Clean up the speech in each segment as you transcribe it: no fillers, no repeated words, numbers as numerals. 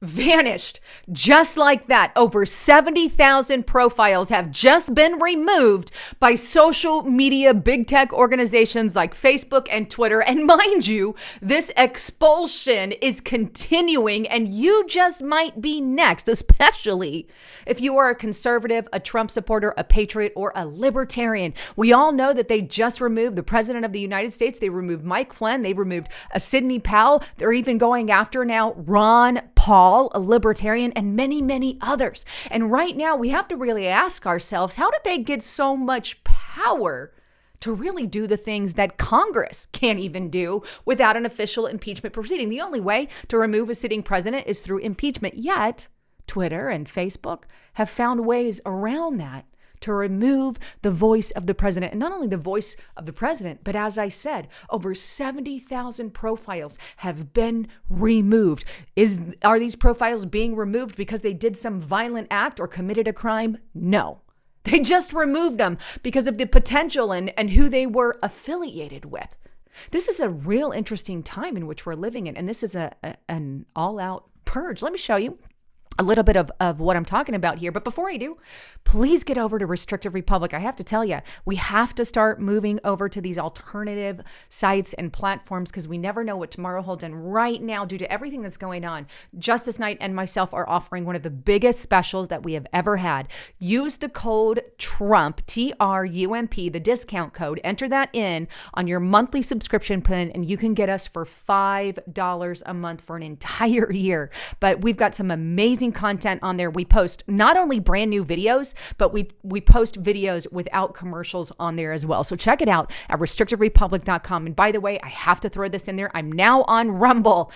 vanished just like that. Over 70,000 profiles have just been removed by social media big tech organizations like Facebook and Twitter. And mind you, this expulsion is continuing, and you just might be next, especially if you are a conservative, a Trump supporter, a patriot, or a libertarian. We all know that they just removed the president of the United States. They removed Mike Flynn. They removed Sidney Powell. They're even going after now Ron Paul, a libertarian, and many, many others. And right now we have to really ask ourselves, how did they get so much power to really do the things that Congress can't even do without an official impeachment proceeding? The only way to remove a sitting president is through impeachment. Yet Twitter and Facebook have found ways around that to remove the voice of the president. And not only the voice of the president, but as I said, over 70,000 profiles have been removed. Are these profiles being removed because they did some violent act or committed a crime? No. They just removed them because of the potential and who they were affiliated with. This is a real interesting time in which we're living in, and this is an all-out purge. Let me show you a little bit of what I'm talking about here. But before I do, please get over to Restrictive Republic. I have to tell you, we have to start moving over to these alternative sites and platforms because we never know what tomorrow holds. And right now, due to everything that's going on, Justice Knight and myself are offering one of the biggest specials that we have ever had. Use the code TRUMP, TRUMP, the discount code. Enter that in on your monthly subscription plan, and you can get us for $5 a month for an entire year. But we've got some amazing content on there. We post not only brand new videos, but we post videos without commercials on there as well. So check it out at restrictiverepublic.com. And by the way, I have to throw this in there. I'm now on Rumble.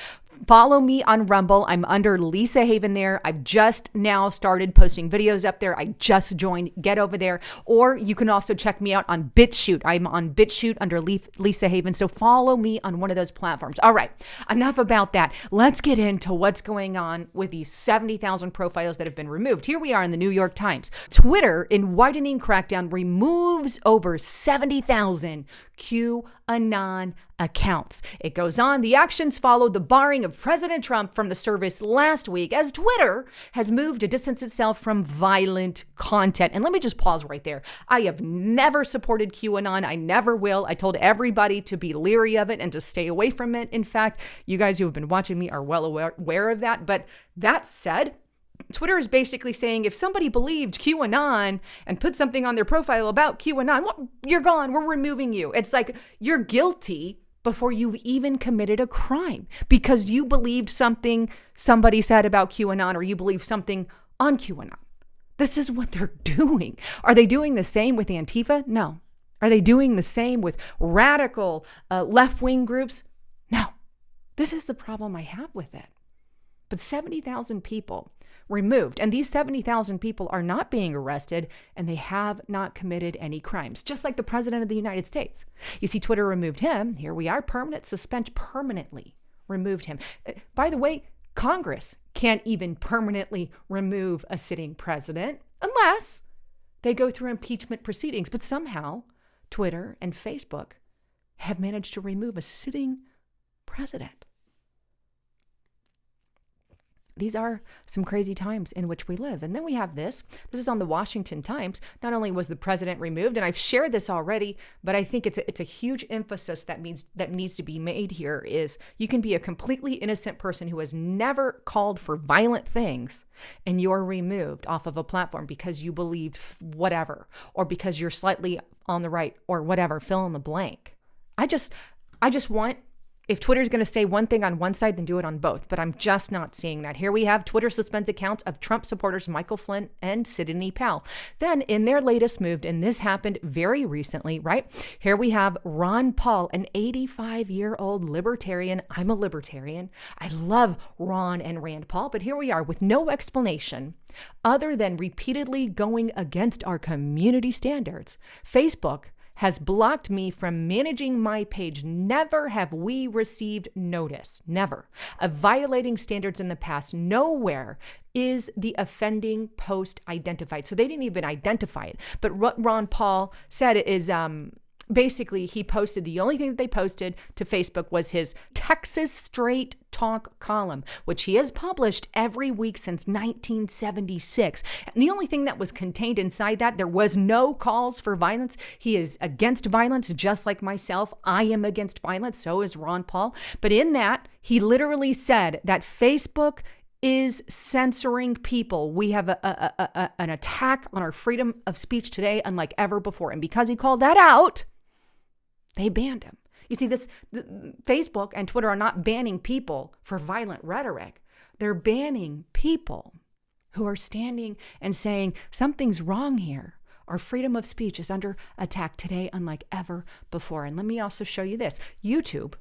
Follow me on Rumble. I'm under Lisa Haven there. I've just now started posting videos up there. I just joined. Get over there. Or you can also check me out on BitChute. I'm on BitChute under Lisa Haven. So follow me on one of those platforms. All right, enough about that. Let's get into what's going on with these 70,000 profiles that have been removed. Here we are in the New York Times. Twitter, in widening crackdown, removes over 70,000 QAnon accounts. It goes on. The actions followed the barring of President Trump from the service last week as Twitter has moved to distance itself from violent content. And let me just pause right there. I have never supported QAnon. I never will. I told everybody to be leery of it and to stay away from it. In fact, you guys who have been watching me are well aware of that. But that said, Twitter is basically saying if somebody believed QAnon and put something on their profile about QAnon, well, you're gone. We're removing you. It's like you're guilty before you've even committed a crime because you believed something somebody said about QAnon or you believe something on QAnon. This is what they're doing. Are they doing the same with Antifa? No. Are they doing the same with radical left-wing groups? No. This is the problem I have with it. But 70,000 people removed. And these 70,000 people are not being arrested and they have not committed any crimes, just like the president of the United States. You see, Twitter removed him. Here we are, permanent suspension, permanently removed him. By the way, Congress can't even permanently remove a sitting president unless they go through impeachment proceedings. But somehow Twitter and Facebook have managed to remove a sitting president. These are some crazy times in which we live. And then we have this. This is on the Washington Times. Not only was the president removed, and I've shared this already, but I think it's a huge emphasis that needs to be made here is you can be a completely innocent person who has never called for violent things and you're removed off of a platform because you believed whatever or because you're slightly on the right or whatever, fill in the blank. I just want, if Twitter's going to say one thing on one side, then do it on both. But I'm just not seeing that. Here we have Twitter suspends accounts of Trump supporters Michael Flynn and Sidney Powell. Then in their latest move, and this happened very recently, right? Here we have Ron Paul, an 85-year-old libertarian. I'm a libertarian. I love Ron and Rand Paul. But here we are with no explanation other than repeatedly going against our community standards. Facebook has blocked me from managing my page. Never have we received notice, never, of violating standards in the past. Nowhere is the offending post identified. So they didn't even identify it. But what Ron Paul said is basically he posted, the only thing that they posted to Facebook was his Texas straight Talk column, which he has published every week since 1976. And the only thing that was contained inside that, there was no calls for violence. He is against violence, just like myself. I am against violence. So is Ron Paul. But in that, he literally said that Facebook is censoring people. We have an attack on our freedom of speech today, unlike ever before. And because he called that out, they banned him. You see, Facebook and Twitter are not banning people for violent rhetoric. They're banning people who are standing and saying something's wrong here. Our freedom of speech is under attack today, unlike ever before. And let me also show you this. YouTube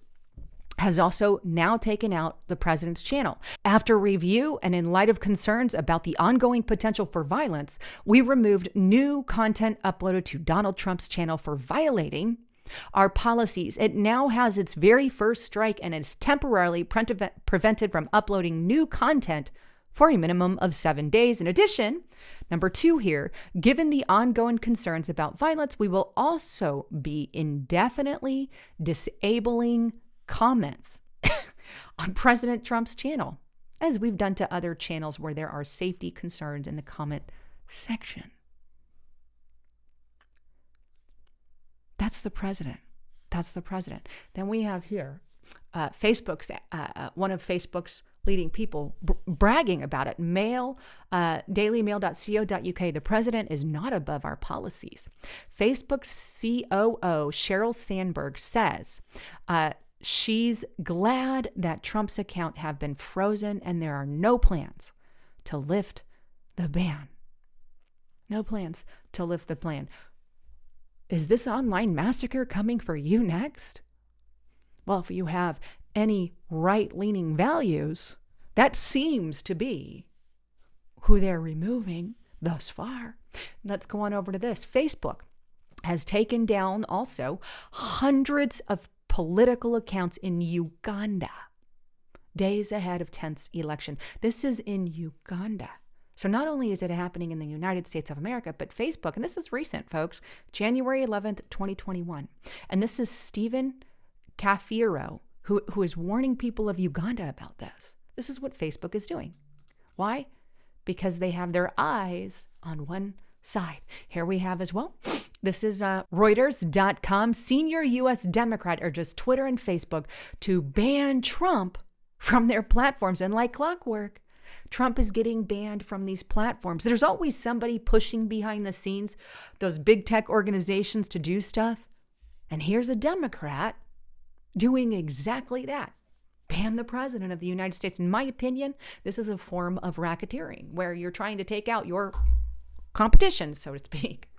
has also now taken out the president's channel. After review and in light of concerns about the ongoing potential for violence, we removed new content uploaded to Donald Trump's channel for violating our policies. It now has its very first strike and is temporarily prevented from uploading new content for a minimum of 7 days. In addition, number 2 here, given the ongoing concerns about violence, we will also be indefinitely disabling comments on President Trump's channel, as we've done to other channels where there are safety concerns in the comment section. That's the president. That's the president. Then we have here Facebook's one of Facebook's leading people bragging about it. Dailymail.co.uk. The president is not above our policies. Facebook's COO Sheryl Sandberg says she's glad that Trump's account have been frozen and there are no plans to lift the ban. No plans to lift the ban. Is this online massacre coming for you next? Well, if you have any right-leaning values, that seems to be who they're removing thus far. Let's go on over to this. Facebook has taken down also hundreds of political accounts in Uganda, days ahead of 10th election. This is in Uganda. So not only is it happening in the United States of America, but Facebook, and this is recent, folks, January 11th, 2021. And this is Stephen Kafiro, who is warning people of Uganda about this. This is what Facebook is doing. Why? Because they have their eyes on one side. Here we have as well. This is Reuters.com. Senior U.S. Democrat urges Twitter and Facebook to ban Trump from their platforms. And like clockwork, Trump is getting banned from these platforms. There's always somebody pushing behind the scenes, those big tech organizations to do stuff. And here's a Democrat doing exactly that. Ban the president of the United States. In my opinion, this is a form of racketeering where you're trying to take out your competition, so to speak.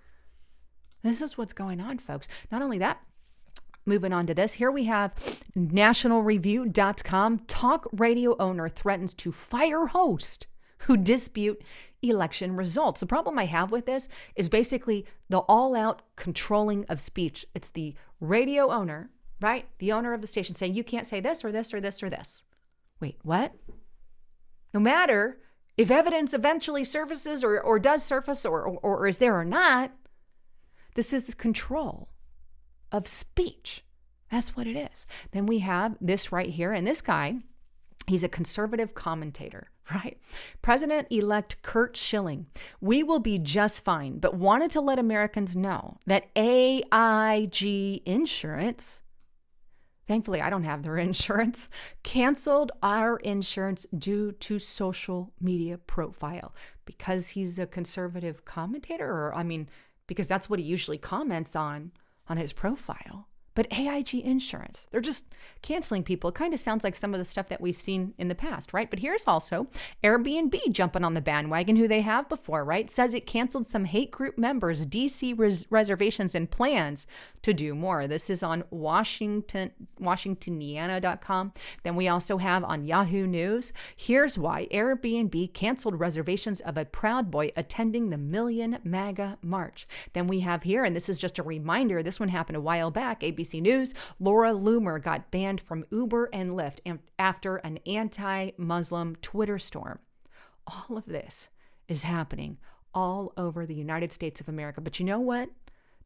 This is what's going on, folks. Not only that, moving on to this, here we have nationalreview.com. Talk radio owner threatens to fire host who dispute election results. The problem I have with this is basically the all-out controlling of speech. It's the radio owner, right? The owner of the station saying, you can't say this or this or this or this. Wait, what? No matter if evidence eventually surfaces or does surface or is there or not, this is control of speech. That's what it is. Then we have this right here. And this guy, he's a conservative commentator, right? President-elect Kurt Schilling, we will be just fine, but wanted to let Americans know that AIG Insurance, thankfully I don't have their insurance, canceled our insurance due to social media profile. Because he's a conservative commentator, or because that's what he usually comments on his profile. But AIG Insurance, they're just canceling people. It kind of sounds like some of the stuff that we've seen in the past, right? But here's also Airbnb jumping on the bandwagon, who they have before, right? Says it canceled some hate group members' DC reservations and plans to do more. This is on Washingtoniana.com. Then we also have on Yahoo News, here's why Airbnb canceled reservations of a Proud Boy attending the Million MAGA March. Then we have here, and this is just a reminder, this one happened a while back, ABC News, Laura Loomer got banned from Uber and Lyft after an anti-Muslim Twitter storm. All of this is happening all over the United States of America. But you know what?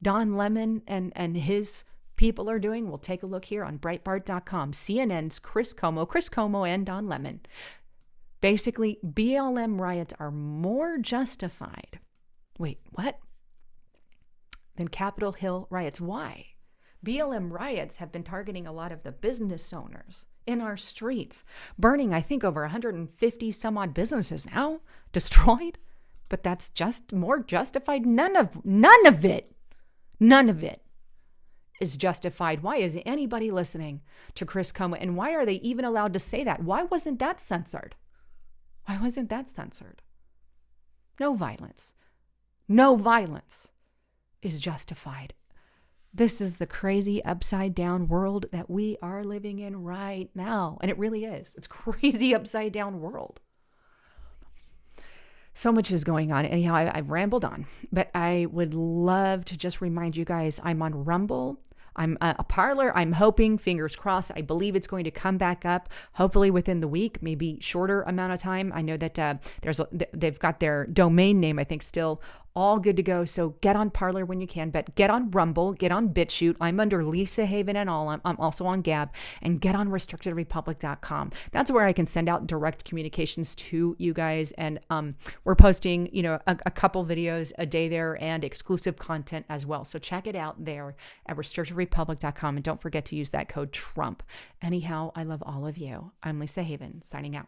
Don Lemon and his people are doing, we'll take a look here on Breitbart.com, CNN's Chris Cuomo and Don Lemon. Basically, BLM riots are more justified. Wait, what? Than Capitol Hill riots. Why? BLM riots have been targeting a lot of the business owners in our streets, burning, I think, over 150 some odd businesses now, destroyed. But that's just more justified. None of it is justified. Why is anybody listening to Chris Cuomo? And why are they even allowed to say that? Why wasn't that censored? Why wasn't that censored? No violence. No violence is justified. This is the crazy upside down world that we are living in right now. And it really is. It's crazy upside down world. So much is going on. Anyhow, I've rambled on, but I would love to just remind you guys, I'm on Rumble. I'm a Parler. I'm hoping, fingers crossed, I believe it's going to come back up, hopefully within the week, maybe shorter amount of time. I know that they've got their domain name, I think, still all good to go. So get on Parler when you can, but get on Rumble, get on BitChute. I'm under Lisa Haven and all. I'm also on Gab, and get on restrictedrepublic.com. That's where I can send out direct communications to you guys. And we're posting, a couple videos a day there and exclusive content as well. So check it out there at restrictedrepublic.com. And don't forget to use that code TRUMP. Anyhow, I love all of you. I'm Lisa Haven, signing out.